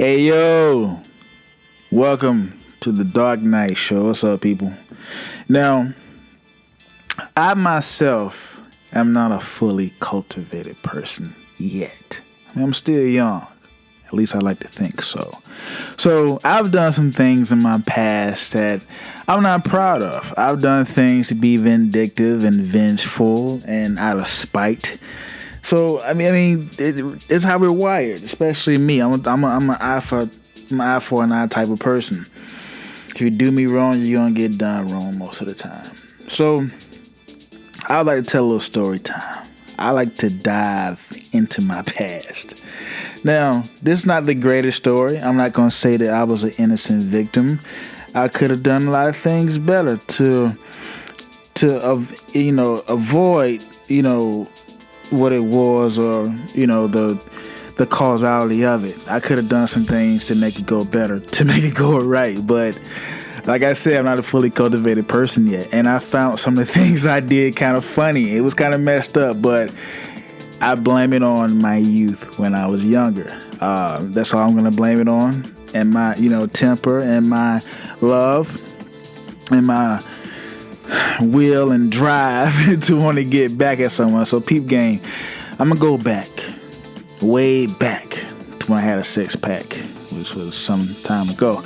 Hey yo, welcome to the Dark Knight Show. What's up, people? Now, I myself am not a fully cultivated person yet. I'm still young. At least I like to think so. So I've done some things in my past that I'm not proud of. I've done things to be vindictive and vengeful and out of spite. So it's how we're wired, especially me. I'm an eye for an eye type of person. If you do me wrong, you're gonna get done wrong most of the time. So I like to tell a little story time. I like to dive into my past. Now, this is not the greatest story. I'm not gonna say that I was an innocent victim. I could have done a lot of things better to avoid what it was, or the causality of it. I could have done some things to make it go better, to make it go right. But like I said, I'm not a fully cultivated person yet, and I found some of the things I did kind of funny. It was kind of messed up, but I blame it on my youth when I was younger. That's all I'm gonna blame it on, and my temper and my love and my will and drive to want to get back at someone. So peep game, I'm gonna go back, way back to when I had a six-pack, which was some time ago.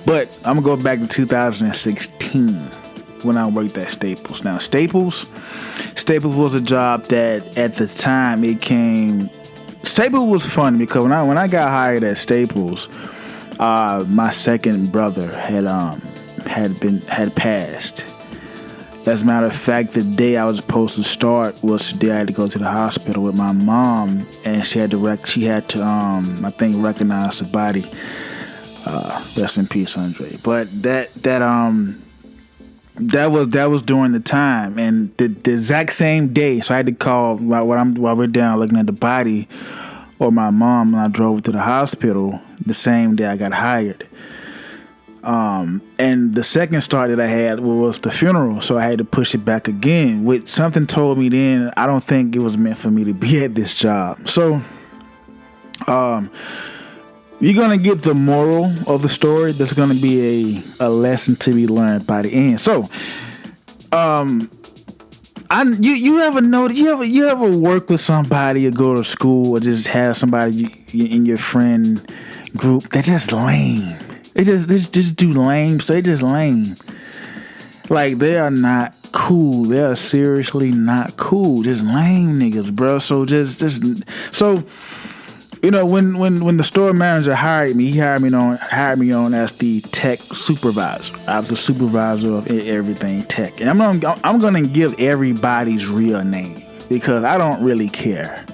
But I'm gonna go back to 2016 when I worked at Staples. Now Staples was a job that at the time Staples was fun because when I got hired at Staples, my second brother had passed. As a matter of fact, the day I was supposed to start was the day I had to go to the hospital with my mom, and she had to recognize the body. Rest in peace, Andre. But that was during the time, and the exact same day. So I had to call while we're down looking at the body, or my mom, and I drove to the hospital the same day I got hired. And the second start that I had was the funeral, so I had to push it back again. Which something told me then I don't think it was meant for me to be at this job. So, you're gonna get the moral of the story. There's gonna be a lesson to be learned by the end. So, you ever notice? You ever work with somebody or go to school or just have somebody in your friend group that just lame? They just do lame. So they just lame. Like, they are not cool. They are seriously not cool. Just lame niggas, bro. So when the store manager hired me, he hired me on as the tech supervisor. I was the supervisor of everything tech, and I'm gonna give everybody's real name because I don't really care.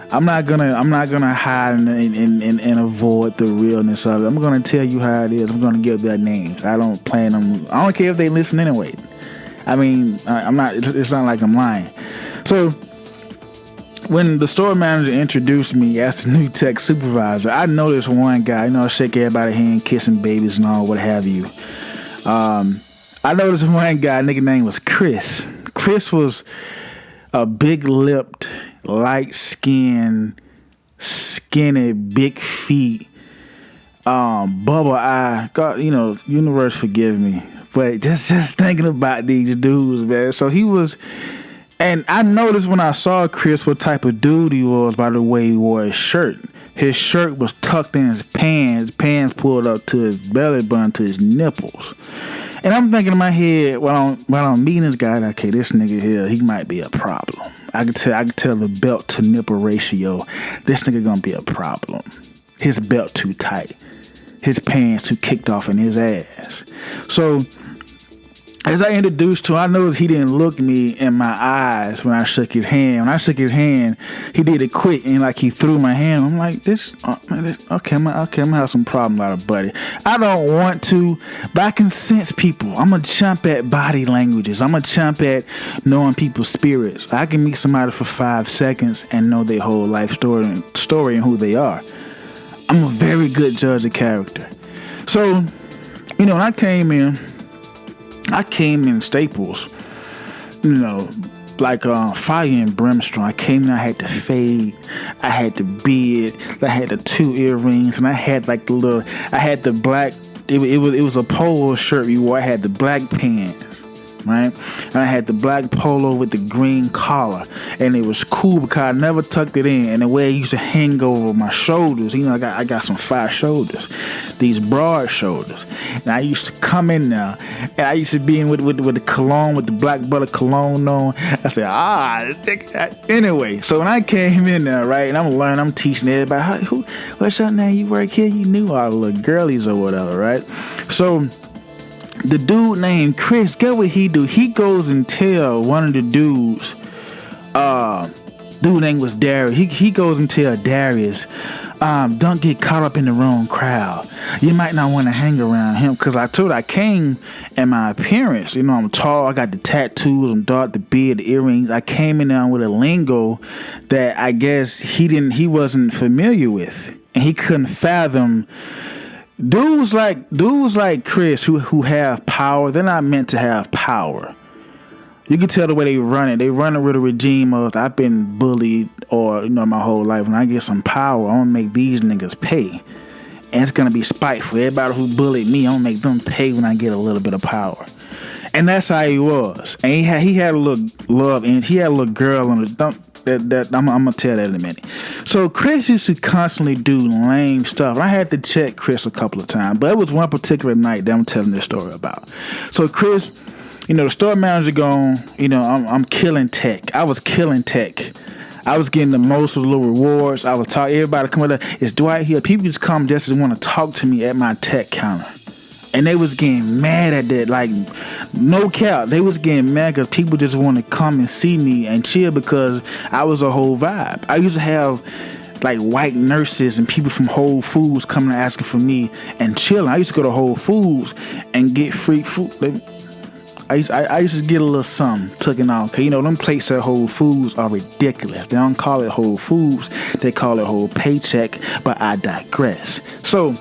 I'm not gonna hide and avoid the realness of it. I'm gonna tell you how it is. I'm gonna give their names. I don't plan them. I don't care if they listen anyway. I mean, I'm not. It's not like I'm lying. So when the store manager introduced me as the new tech supervisor, I noticed one guy, shake everybody's hand, kissing babies and all, what have you. I noticed one guy, nigga name was Chris. Chris was a big-lipped, light-skinned, skinny, big feet, bubble eye. God, universe forgive me. But just thinking about these dudes, man. So he was, and I noticed when I saw Chris what type of dude he was by the way he wore his shirt. His shirt was tucked in his pants pulled up to his belly button to his nipples. And I'm thinking in my head while I'm meeting this guy, okay, this nigga here, he might be a problem. I could tell the belt to nipple ratio. This nigga gonna be a problem. His belt too tight. His pants too kicked off in his ass. So as I introduced to him, I noticed he didn't look me in my eyes when I shook his hand. When I shook his hand, he did it quick and like he threw my hand. I'm like, okay, I'm gonna have some problem out of buddy. I don't want to, but I can sense people. I'm gonna chump at body languages. I'm gonna chump at knowing people's spirits. I can meet somebody for 5 seconds and know their whole life story and who they are. I'm a very good judge of character. So, when I came in Staples, like fire and brimstone. I came in, I had the fade, I had the beard, I had the 2 earrings, and I had like I had the black. It was a polo shirt you wore. I had the black pants. Right, and I had the black polo with the green collar, and it was cool because I never tucked it in, and the way it used to hang over my shoulders, I got some fire shoulders, these broad shoulders, and I used to come in there, and I used to be in with the cologne, with the black butter cologne on. I said, anyway, so when I came in there, right, and I'm teaching everybody, what's your name, you work here, you knew all the little girlies or whatever, right, so the dude named Chris, get what he do? He goes and tell one of the dudes, dude name was Darius. He goes and tell Darius, don't get caught up in the wrong crowd. You might not want to hang around him, because I came in my appearance. I'm tall. I got the tattoos. I'm dark, the beard, the earrings. I came in there with a lingo that I guess he wasn't familiar with, and he couldn't fathom. Dudes like Chris who have power, they're not meant to have power. You can tell the way they run it. They run it with a regime of, I've been bullied my whole life. When I get some power, I'm gonna make these niggas pay. And it's gonna be spiteful. Everybody who bullied me, I'm gonna make them pay when I get a little bit of power. And that's how he was. And he had a little love, and he had a little girl on the I'm gonna tell that in a minute. So Chris used to constantly do lame stuff. I had to check Chris a couple of times, but it was one particular night that I'm telling this story about. So Chris, the store manager gone. I'm killing tech. I was killing tech. I was getting the most of the little rewards. I was talking. Everybody come up. It's Dwight here. People just come just to want to talk to me at my tech counter. And they was getting mad at that, like, no cap. They was getting mad because people just want to come and see me and chill because I was a whole vibe. I used to have, like, white nurses and people from Whole Foods coming and asking for me and chilling. I used to go to Whole Foods and get free food. I used to get a little something taken off. Cause them places at Whole Foods are ridiculous. They don't call it Whole Foods. They call it Whole Paycheck, but I digress. So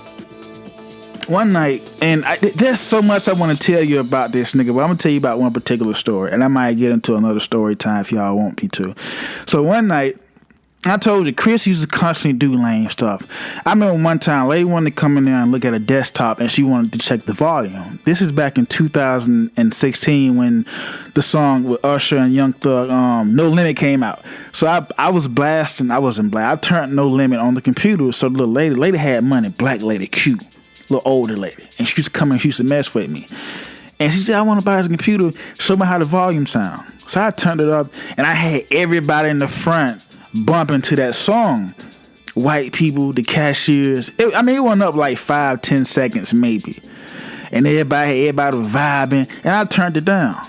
one night, and there's so much I want to tell you about this nigga, but I'm going to tell you about one particular story, and I might get into another story time if y'all want me to. So one night, I told you, Chris used to constantly do lame stuff. I remember one time, a lady wanted to come in there and look at a desktop, and she wanted to check the volume. This is back in 2016 when the song with Usher and Young Thug, No Limit, came out. So I was blasting. I wasn't blasting. I turned No Limit on the computer. So the little lady had money, black lady, cute. Little older lady, and she used to come and she used to mess with me, and she said, I want to buy this computer, show me how the volume sound. So I turned it up, and I had everybody in the front bumping to that song. White people, the cashiers. It went up like 5-10 seconds maybe, and everybody was vibing, and I turned it down.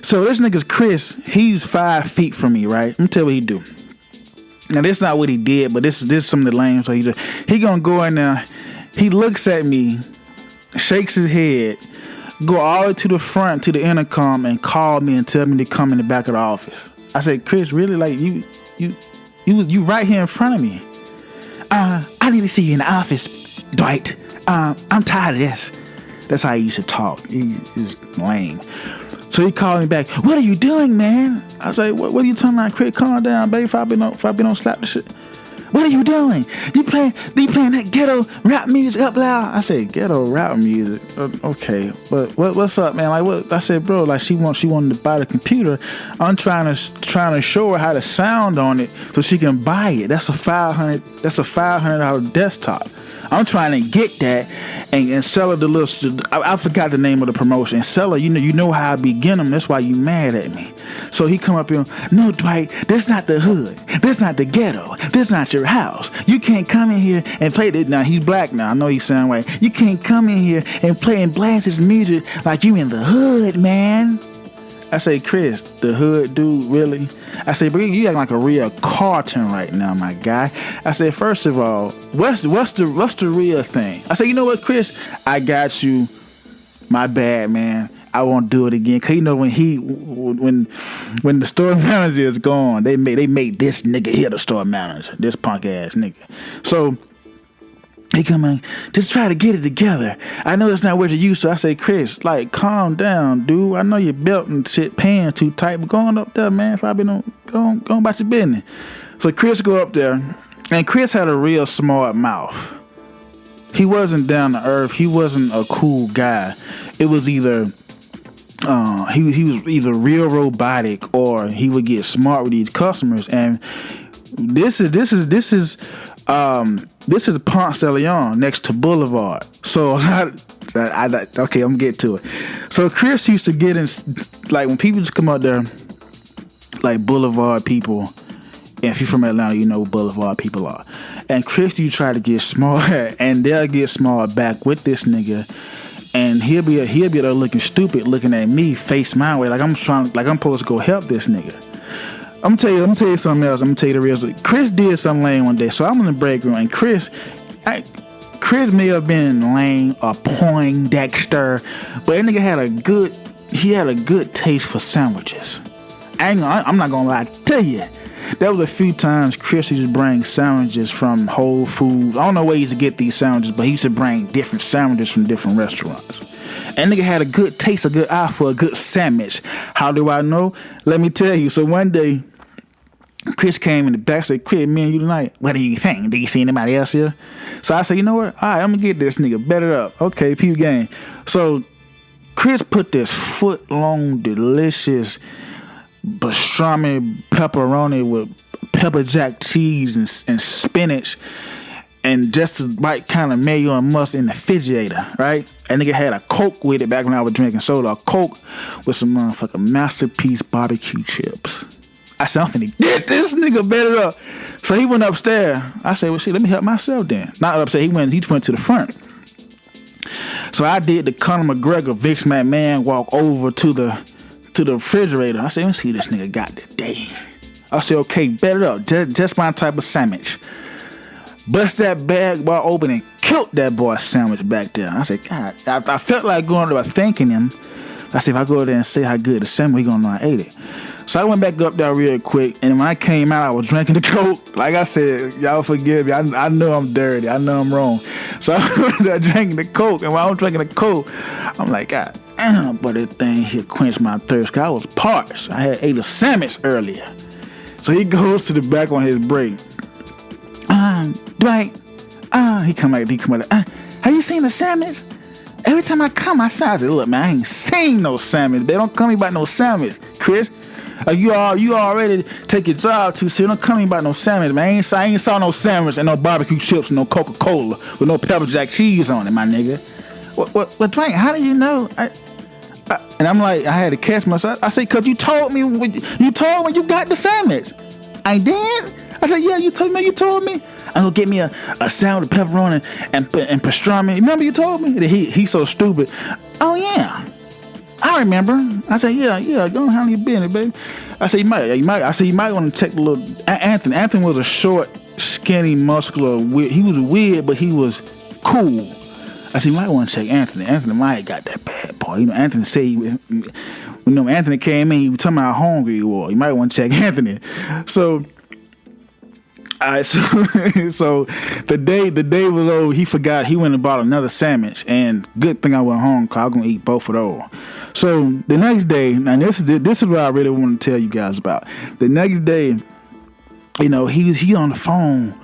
So this nigga's Chris, he's 5 feet from me, right? Let me tell you what he do. Now this is not what he did, but this is some of the lame. So he gonna go in there. He looks at me, shakes his head, go all the way to the front to the intercom and call me and tell me to come in the back of the office. I said, Chris, really? Like you right here in front of me. I need to see you in the office, Dwight. I'm tired of this. That's how he used to talk. He's lame. So he called me back. What are you doing, man? I was like, what are you talking about, Chris? Calm down, baby. If I don't slap the shit. What are you doing? You playing that ghetto rap music up loud? I said, ghetto rap music? Okay, but what's up, man? Like, what? I said, bro, like she wanted to buy the computer. I'm trying to show her how to sound on it so she can buy it. That's a $500 desktop. I'm trying to get that and sell her the little. I forgot the name of the promotion. And sell her, you know how I begin them. That's why you mad at me. So he come up here. No, Dwight, this not the hood. This not the ghetto. This not your house. You can't come in here and play this. Now he's black now. I know he sound white. You can't come in here and play and blast this music like you in the hood, man. I say, Chris, the hood dude, really? I say, bro, you acting like a real cartoon right now, my guy. I said, first of all, what's the real thing? I said, you know what, Chris? I got you. My bad, man. I won't do it again. Cause when the store manager is gone, they made this nigga here the store manager, this punk ass nigga. So He come in, just try to get it together. I know it's not what you used to. I say, Chris, like, calm down, dude. I know your belt and shit pants too tight, but going up there, man, if I been going about your business. So Chris go up there, and Chris had a real smart mouth. He wasn't down to earth. He wasn't a cool guy. It was either he was either real robotic or he would get smart with these customers. And this is Ponce de Leon next to Boulevard. So okay, I'm gonna get to it. So Chris used to get in, like, when people just come out there, like Boulevard people. And if you're from Atlanta, you know who Boulevard people are. And Chris, you try to get smart, and they'll get smart back with this nigga. And he'll be there looking stupid, looking at me, face my way, like I'm supposed to go help this nigga. I'm gonna tell you something else. I'm gonna tell you the real story. Chris did something lame one day, so I'm in the break room, and Chris may have been lame or Poindexter, but that nigga had a good taste for sandwiches. I'm not gonna lie to you. There was a few times Chris used to bring sandwiches from Whole Foods. I don't know where he used to get these sandwiches, but he used to bring different sandwiches from different restaurants. And nigga had a good taste, a good eye for a good sandwich. How do I know? Let me tell you. So one day, Chris came in the back, said, Chris, me and you tonight, what do you think? Do you see anybody else here? So I said, you know what? All right, I'm going to get this nigga better up. Okay, pew game. So Chris put this foot-long, delicious pastrami pepperoni with pepper jack cheese and spinach and just the right kind of mayo and mustard in the refrigerator, right? And nigga had a Coke with it back when I was drinking soda. A Coke with some motherfucking Masterpiece barbecue chips. I said, I'm finna get this nigga better up. So he went upstairs. I said, well, shit, let me help myself then. Not upstairs. He went to the front. So I did the Conor McGregor, Vince McMahon walk over to the refrigerator. I said, let's see what this nigga got today. I said, okay, better up. Just my type of sandwich. Bust that bag bar open and killed that boy sandwich back there. I said, God, I felt like going there thanking him. I said, if I go there and say how good the sandwich, he gonna know I ate it. So I went back up there real quick, and when I came out, I was drinking the Coke. Like I said, y'all forgive me. I know I'm dirty. I know I'm wrong. So I went there drinking the Coke, and while I was drinking the Coke, I'm like, God damn, but that thing here quenched my thirst, because I was parched. I had ate a sandwich earlier. So he goes to the back on his break. Dwight, he come out, have you seen the sandwich? Every time I come, I said, look, man, I ain't seen no sandwich. They don't come about no sandwich, Chris. You already take your job too serious. Don't come about no sandwich, man. I ain't saw no sandwich and no barbecue chips and no Coca-Cola with no pepper jack cheese on it, my nigga. What Dwight, how do you know? And I'm like, I had to catch myself. I said, cause you told me you got the sandwich. I did? I said, yeah, you told me. I'm gonna get me a sandwich with pepperoni and pastrami. Remember you told me? That he's so stupid. Oh yeah, I remember. I said, yeah, go and handle your business, baby. I said, you might. I said, you might want to check the little Anthony. Anthony was a short, skinny, muscular. He was weird, but he was cool. I said, you might want to check Anthony. Anthony might have got that bad boy. You know, Anthony said Anthony came in, he was telling me how hungry he was. You might want to check Anthony. So. Alright, so the day was over. He forgot. He went and bought another sandwich, and good thing I went home because I was gonna eat both of those. So the next day, and this is what I really want to tell you guys about. The next day, you know, he on the phone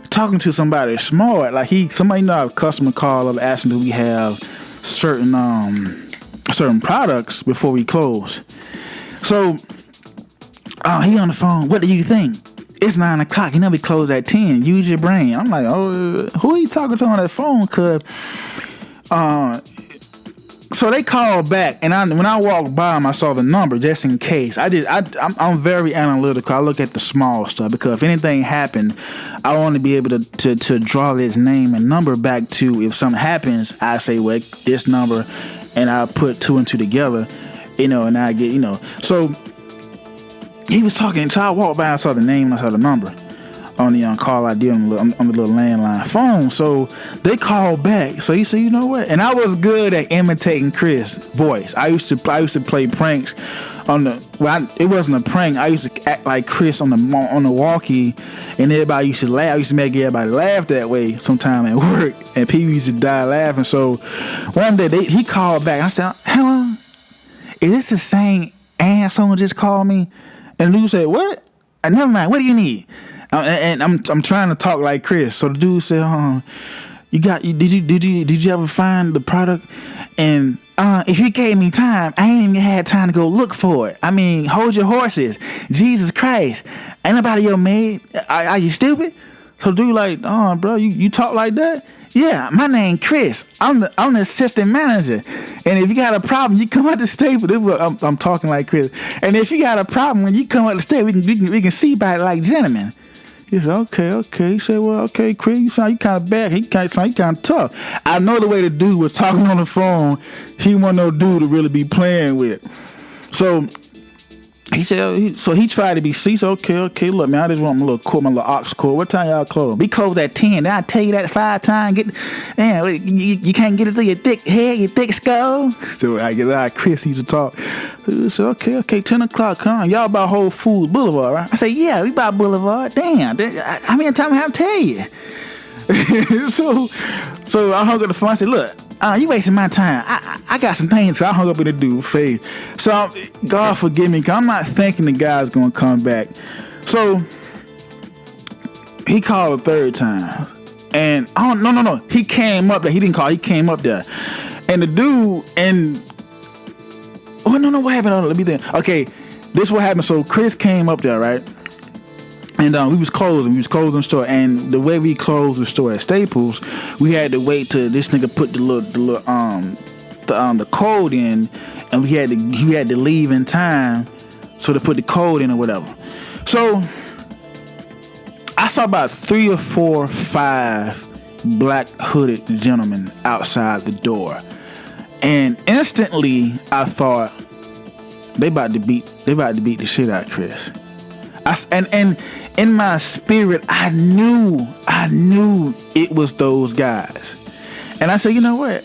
talking to somebody smart. Like somebody a customer call up asking do we have certain products before we close. So he on the phone. What do you think? It's 9 o'clock. You know we close at 10. Use your brain. I'm like, who are you talking to on that phone? Cause, so they called back, and when I walked by them, I saw the number just in case. I'm very analytical. I look at the small stuff because if anything happened, I want to be able to draw this name and number back to. If something happens, I say, well, this number, and I put 2 and 2 together, you know, and I get, so. He was talking, so I walked by, I saw the name, I saw the number. on the call I did on the little landline phone. So they called back. So he said, you know what? And I was good at imitating Chris' voice. I used to play pranks on it wasn't a prank. I used to act like Chris on the walkie, and everybody used to laugh. I used to make everybody laugh that way sometime at work, and people used to die laughing. So one day he called back. I said, hello, is this the same asshole who just called me? And the dude said, what? Never mind, what do you need? And I'm trying to talk like Chris. So the dude said, did you ever find the product? And if you gave me time, I ain't even had time to go look for it. I mean, hold your horses. Jesus Christ. Ain't nobody your maid. Are you stupid? So dude like, oh, bro, you talk like that? Yeah, my name Chris. I'm the assistant manager. And if you got a problem, you come out the state. I'm talking like Chris. And if you got a problem, when you come out the state, we can see about it like gentlemen. He said, okay. He said, well, okay, Chris, you kind of bad. You kind of tough. I know the way the dude was talking on the phone. He wasn't no dude to really be playing with. So he said, he tried to be see. So okay, look, man, I just want my little ox cord. What time y'all close? We close at 10. Did I tell you that 5 times? You can't get it through your thick head, your thick skull. So I get Chris used to talk. He said, okay, 10 o'clock, huh? Y'all about Whole Foods Boulevard, right? I said, yeah, we about Boulevard. Damn, how many times I have to tell you? so I hung up the phone. I said, look, you wasting my time. I got some things, so I hung up with the dude's face. So God forgive me, because I'm not thinking the guy's going to come back. So he called a third time. And, no. He came up there. He didn't call. He came up there. And the dude, what happened? Let me think. Okay, this is what happened. So Chris came up there, right? And we was closing the store, and the way we closed the store at Staples, we had to wait till this nigga put the code in, and he had to leave in time, so to put the code in or whatever. So I saw about 3 or 4, 5 black hooded gentlemen outside the door, and instantly I thought they about to beat the shit out of Chris. And in my spirit, I knew it was those guys. And I said, you know what?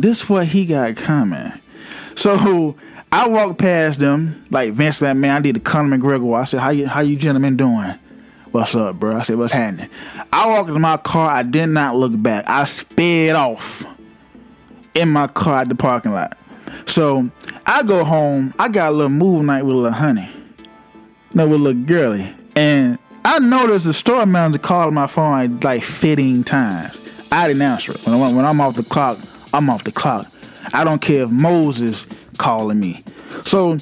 This is what he got coming. So I walked past them like Vince McMahon. I did the Conor McGregor. I said, how you gentlemen doing? What's up, bro? I said, what's happening? I walked into my car. I did not look back. I sped off in my car at the parking lot. So I go home. I got a little movie night with a little honey. With a little girly. And I noticed the store manager called my phone like 15 times. I didn't answer it. When I'm off the clock, I'm off the clock. I don't care if Moses calling me. So,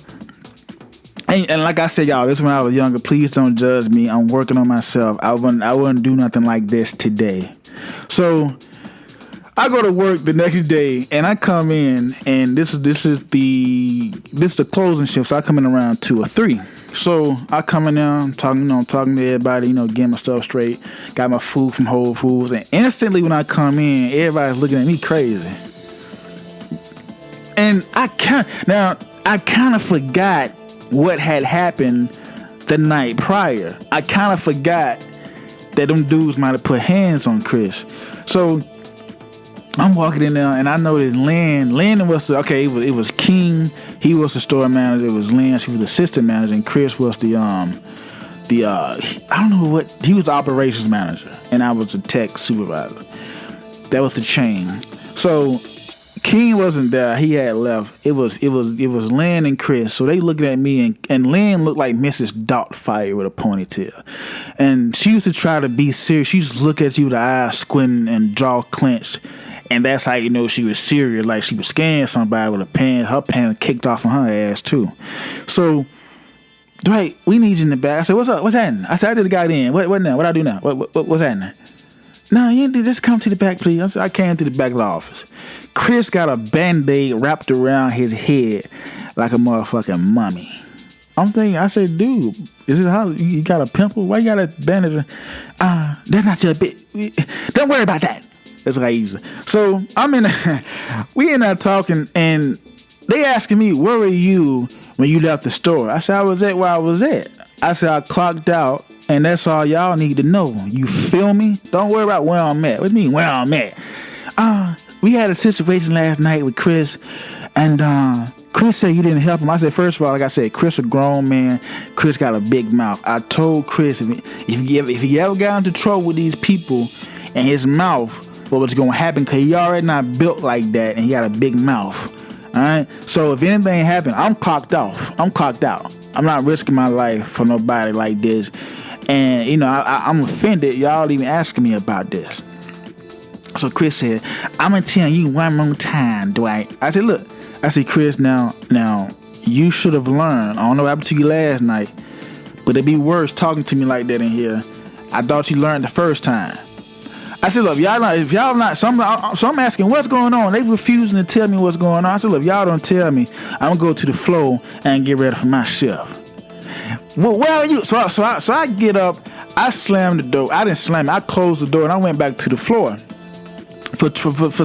and like I said, y'all, this is when I was younger. Please don't judge me. I'm working on myself. I wouldn't do nothing like this today. So I go to work the next day, and I come in, and this is the closing shift. So I come in around 2 or 3. So I come in there, talking to everybody, getting my stuff straight. Got my food from Whole Foods, and instantly when I come in, everybody's looking at me crazy. And I kind of forgot what had happened the night prior. I kind of forgot that them dudes might have put hands on Chris. So I'm walking in there, and I noticed Lynn was it was King. He was the store manager. It was Lynn. She was the assistant manager, and Chris was the I don't know what, he was the operations manager, and I was the tech supervisor. That was the chain. So King wasn't there. He had left. It was Lynn and Chris. So they looking at me, and Lynn looked like Mrs. Doubtfire with a ponytail. And she used to try to be serious. She used to look at you with her eyes squinting and jaw clenched. And that's how you know she was serious, like she was scaring somebody with her pants kicked off on her ass too. So, Dwight, we need you in the back. I said, what's up? What's happening? I said, I did the guy in. What now? What I do now? What's happening? No, you ain't just come to the back, please. I said, I came to the back of the office. Chris got a Band-Aid wrapped around his head like a motherfucking mummy. I'm thinking, I said, dude, is it how you got a pimple? Why you got a bandage? That's not your bit. Don't worry about that. That's what I use. So we in there talking, and they asking me, where were you when you left the store? I said, I was at where I was at. I said, I clocked out And that's all y'all need to know. You feel me? Don't worry about where I'm at. What do you mean where I'm at? We had a situation last night with Chris, and Chris said you didn't help him. I said, first of all, like I said, Chris a grown man. Chris got a big mouth. I told Chris if he ever got into trouble with these people and his mouth, what was going to happen, because he already not built like that and he got a big mouth. All right? So if anything happened, I'm cocked off. I'm cocked out. I'm not risking my life for nobody like this. And, you know, I'm offended y'all even asking me about this. So Chris said, I'm going to tell you one more time, Dwight. I said, look. I said, Chris, now, you should have learned. I don't know what happened to you last night, but it'd be worse talking to me like that in here. I thought you learned the first time. I said, look, if y'all not, so I'm asking what's going on. They refusing to tell me what's going on. I said, look, if y'all don't tell me, I'm going to go to the floor and get ready for my shift. Well, where are you? So I get up, I slammed the door. I didn't slam it. I closed the door and I went back to the floor. For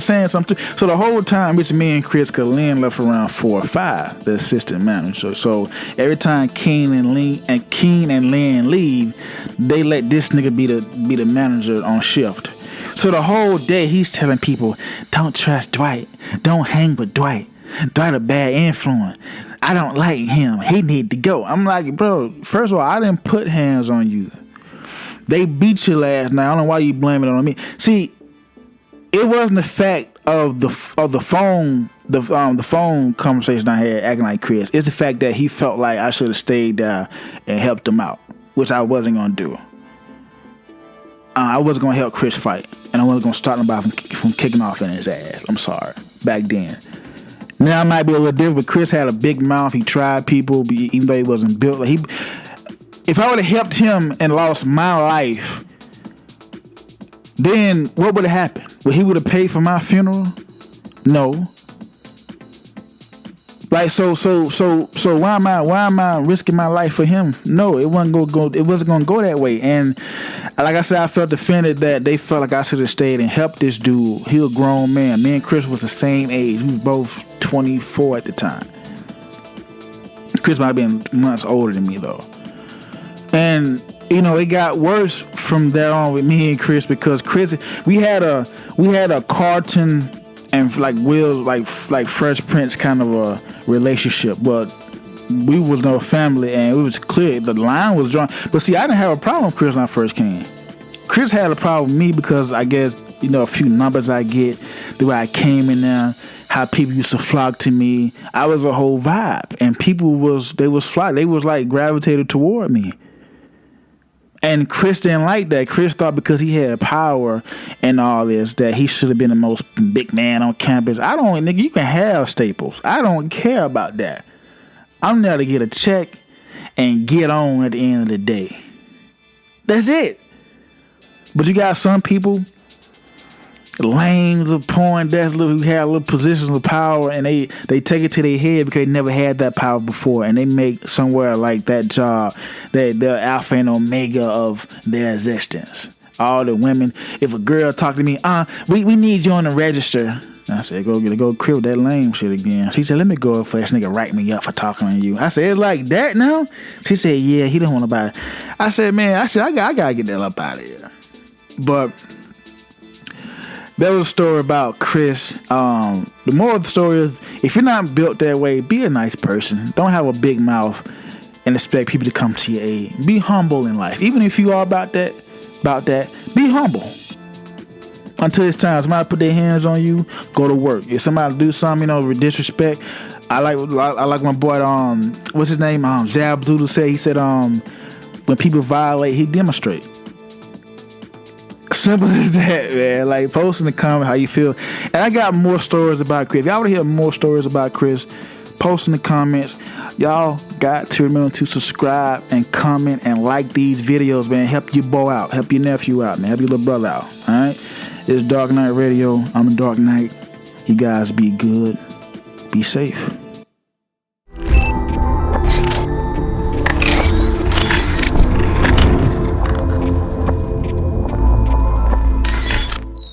saying something. So the whole time it's me and Chris, cause Lynn left around 4 or 5, the assistant manager. So every time Keen and Lynn leave, they let this nigga be the manager on shift. So the whole day he's telling people, don't trust Dwight, don't hang with Dwight. Dwight a bad influence. I don't like him. He need to go. I'm like, bro, first of all, I didn't put hands on you. They beat you last night. I don't know why you blaming it on me. See, it wasn't the fact of the phone conversation I had acting like Chris. It's the fact that he felt like I should have stayed there and helped him out, which I wasn't gonna do. I wasn't gonna help Chris fight, and I wasn't gonna start him from kicking off in his ass. I'm sorry. Back then. Now I might be a little different, but Chris had a big mouth. He tried people, even though he wasn't built. Like if I would have helped him and lost my life, then what would have happened? Would he would have paid for my funeral? No. Like so why am I risking my life for him? No, it wasn't gonna go that way. And like I said, I felt offended that they felt like I should have stayed and helped this dude. He a grown man. Me and Chris was the same age. We was both 24 at the time. Chris might have been months older than me though. And you know, it got worse from there on with me and Chris, because Chris, we had a Carlton and like Will, like Fresh Prince kind of a relationship, but we was no family, and it was clear the line was drawn. But see, I didn't have a problem with Chris when I first came. Chris had a problem with me because I guess, you know, a few numbers I get, the way I came in there, how people used to flock to me. I was a whole vibe, and people was like gravitated toward me. And Chris didn't like that. Chris thought because he had power and all this that he should have been the most big man on campus. Nigga, you can have staples. I don't care about that. I'm there to get a check and get on at the end of the day. That's it. But you got some people, lame, little Poindexter, who have little positions of power, and they take it to their head because they never had that power before, and they make somewhere like that job the alpha and omega of their existence. All the women, if a girl talk to me, we need you on the register. I said, go crib that lame shit again. She said, let me go for this nigga write me up for talking to you. I said, it's like that now? She said, yeah, he don't want to buy it. I said, man, I gotta get that up out of here. But there was a story about Chris. The moral of the story is, if you're not built that way, be a nice person. Don't have a big mouth and expect people to come to your aid. Be humble in life. Even if you are about that, be humble. Until it's time somebody put their hands on you, go to work. If somebody do something, with disrespect, I like my boy, what's his name? Zab Blue say. He said, when people violate, he demonstrate. Simple as that, man. Like, post in the comment how you feel. And I got more stories about Chris. If y'all want to hear more stories about Chris, post in the comments. Y'all got to remember to subscribe and comment and like these videos, man. Help your boy out. Help your nephew out, man. Help your little brother out. All right? It's Dark Knight Radio. I'm a Dark Knight. You guys be good. Be safe.